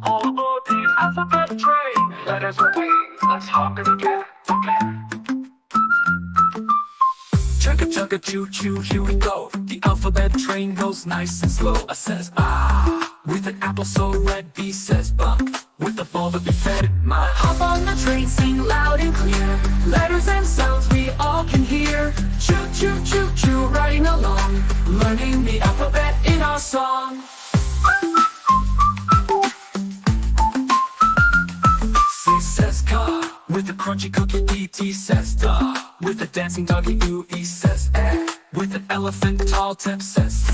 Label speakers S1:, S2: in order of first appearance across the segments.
S1: All aboard the alphabet train. Letters away, let's hop it again. Okay. Chugga chugga choo choo, here we go. The alphabet train goes nice and slow. A says ah, with an apple so red. B says buck, with a ball to be fed. My hop on the train, sing loud and clear. Letters and sounds we all can hear. Choo choo choo choo, riding along, learning the alphabet in our song. C says car, with a crunchy cookie. E says duh, with a dancing doggy. E says eh, with an elephant. Tall tip says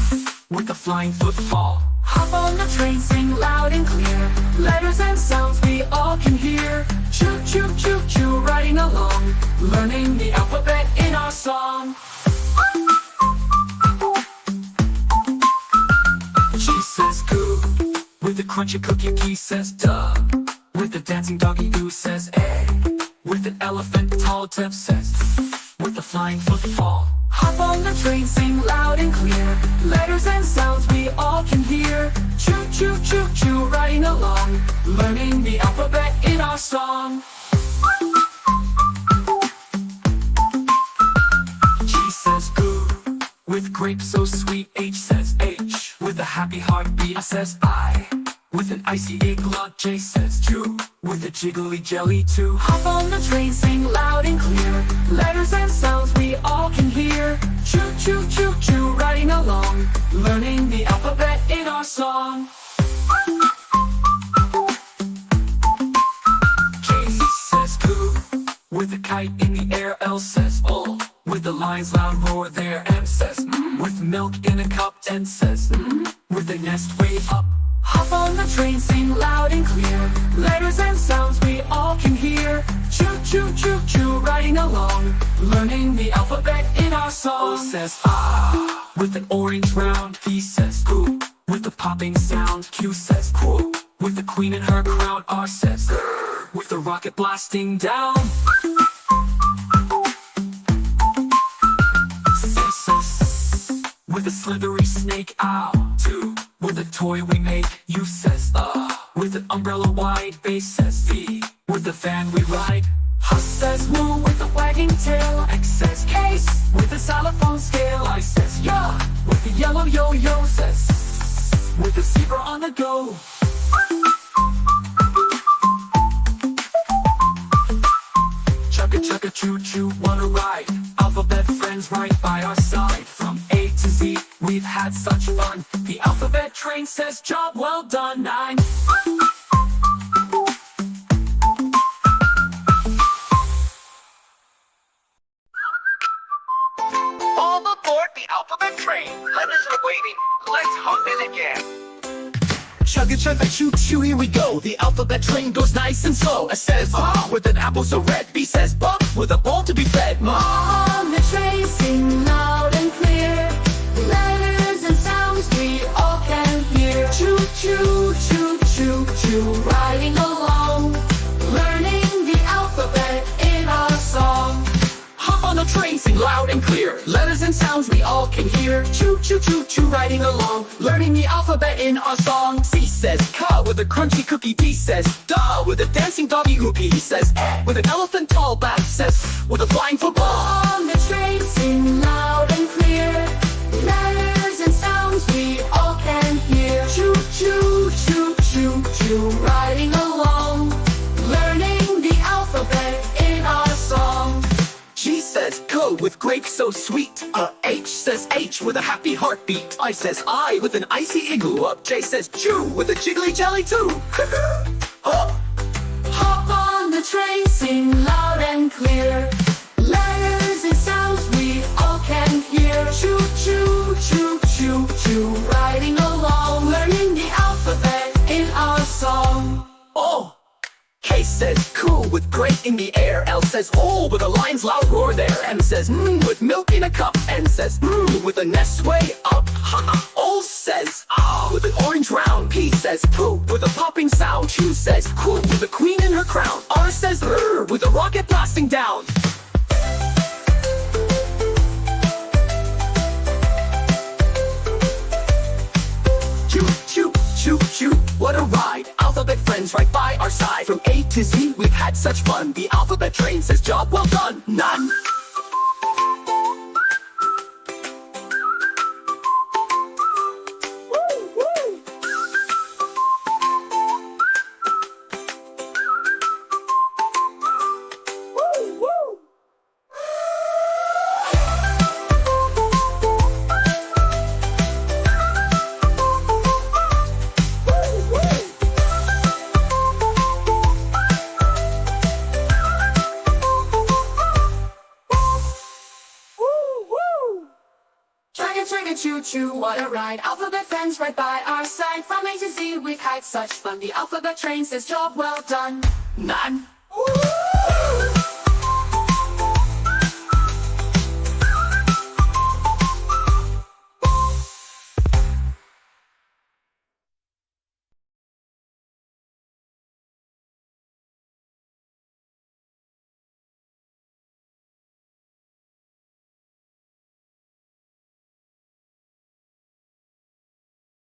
S1: with a flying football. Hop on the train, sing loud and clear. Letters and sounds we all can hear. Choo choo choo choo, riding along, learning the alphabet in our song. G says goo, with a crunchy cookie. G says duh, with a dancing doggy. U says eh, with an elephant. Tall tip says with a flying football. Hop on the train, sing loud and clear. Letters and sounds we all can hear. Choo choo choo choo, riding along, learning the alphabet in our song. G says goo, with grapes so sweet. H says H, with a happy heartbeat. I says I, with an icy igloo. J says Jew, with a jiggly jelly too. Hop on the train, sing loud and clear. Letters and sounds we all can hear. Choo choo choo choo, riding along, learning the alphabet in our song. K says coo, with a kite in the air. L says oh, with the lion's loud roar there. M says with milk in a cup. N says with a nest way up. Hop on the train, sing loud and clear. Letters and sounds we all can hear. Choo choo choo choo, riding along, learning the alphabet in our song. O says ah, with an orange round. P says cool, with the popping sound. Q says cool, with the queen in her crown. R says grrr, with the rocket blasting down. S says with a slithery snake. Ow, two, with a toy we make. U says with an umbrella wide. Bass says V, with the fan we ride. H says woo, with a wagging tail. X says case, with a xylophone scale. I says yeah, with the yellow yo-yo. Says with the zebra on the go. Chugga chugga choo choo, wanna ride? Alphabet friends right by our side. From A to Z, we've had such fun. The alphabet train says job well done. 9. All aboard the alphabet train. Letters are waiting. Let's hop in again. Chugga chugga choo choo, here we go. The alphabet train goes nice and slow. A says ah, with an apple so red. B says buck, with a ball to be fed.
S2: On the train, sing loud and clear. Letters and sounds we all can hear. Choo choo choo choo choo, riding along, learning the alphabet in our song.
S1: Hop on the train, sing loud and clear. Letters and sounds we all can hear. Choo choo choo choo, riding along, learning the alphabet in our song. C says ka, with a crunchy cookie. D says da, with a dancing doggy. P says eh, with an elephant. Tall back says with a flying football.
S2: On the train, sing loud and clear. Letters and sounds we all can hear. Choo choo choo choo choo, riding along, learning the alphabet in our song.
S1: G says go, with grapes so sweet. H says H, with a happy heartbeat. I says I, with an icy igloo up. J says Jew, with a jiggly jelly too.
S2: Hop on the train, sing loud and clear. Letters and sounds we all can hear. Choo choo choo choo choo, riding along, learning the alphabet in our song.
S1: Oh! K says cool, with great in the air. L says oh, with a lion's loud roar there. M says with milk in a cup. N says with a nest way up. O says ah, with an orange round. P says poop, with a popping sound. Q says cool, with a queen in her crown. R says with a rocket blasting down. Choo ride from A to Z, we've had such fun. The alphabet train says job well done. None.
S2: Train choo-choo, what a ride. Alphabet friends right by our side. From A to Z, we've had such fun. The alphabet train says job well done.
S1: None.
S2: Woo!